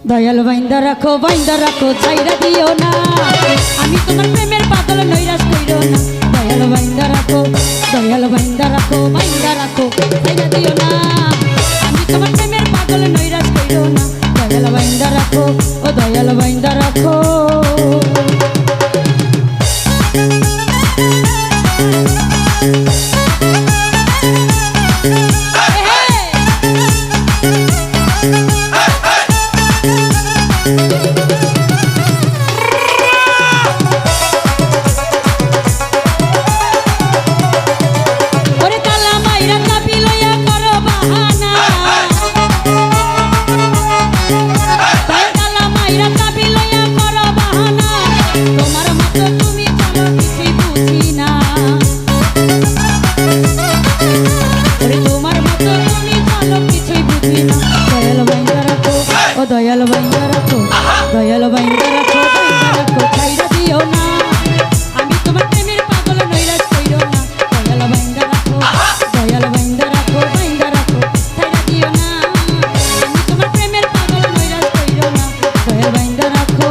দয়াল বাইন্দা রাখো ছাইরা দিও না, আমি তোমার প্রেমের পাগল নৈরাশ কইরো না। দয়াল বাইন্দা রাখো ছাইরা দিও না, আমি তোমার প্রেমের পাগল নৈরাশ কইরো না। দয়াল বাইন্দা রাখো, ও দয়াল বাইন্দা রাখো। দয়াল বাইন্দা রাখো, ছাইরা দিও না, আমি তোমার প্রেমের পাগল নৈরাশ কইরো না। দয়াল বাইন্দা রাখো, ছাইরা দিও না, আমি তোমার প্রেমের পাগল নৈরাশ কইরো না। দয়াল বাইন্দা রাখো।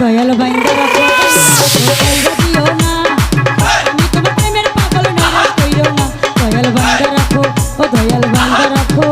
দয়াল বাইন্দা রাখো দিও না আমি তোমার প্রেমের পাগল নৈরাশ কইরো না দয়াল বাইন্দা রাখো ও দয়াল বাইন্দা রাখো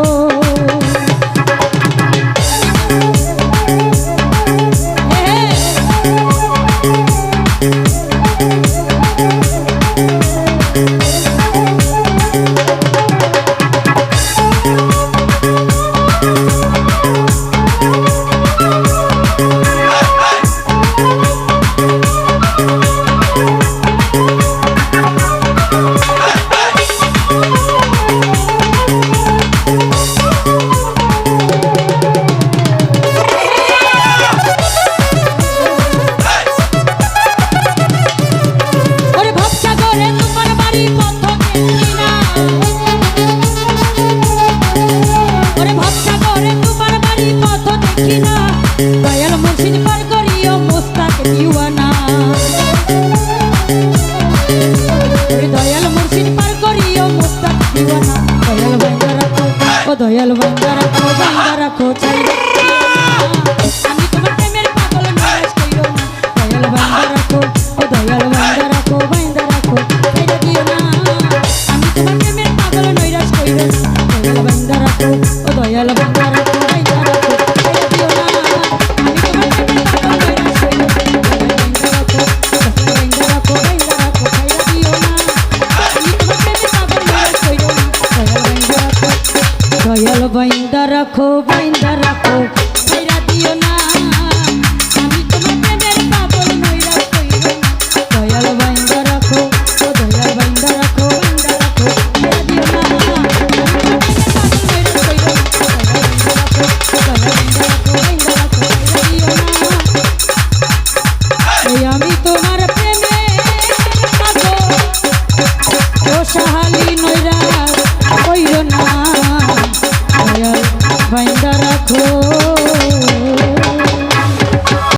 দয়াল মুর্শিদ পার করিও মুস্তাক দিওয়ানা দয়াল মুর্শিদ পার করিও মুস্তাক দিওয়ানা দয়াল বাইন্দা রাখো ও দয়াল বাইন্দা রাখো চাই আমি তোমার প্রেমের পাগল নৈরাশ কইরো না দয়াল বাইন্দা রাখো ও দয়াল বাইন্দা রাখো চাই দিও না আমি তোমার প্রেমের পাগল নৈরাশ কইরো না দয়াল বাইন্দা রাখো ও দয়াল বাইন্দা রাখো দয়াল বাইন্দা রাখো ছাইরা দিও না আমি তোমার প্রেমের পাগল নৈরাশ কইরো না দয়াল বাইন্দা রাখো ও দয়াল বাইন্দা রাখো ছাইরা দিও না আমি তোমার প্রেমের পাগল ও সাহালি নৈরাশ কইরো না দয়াল বাইন্দা রাখো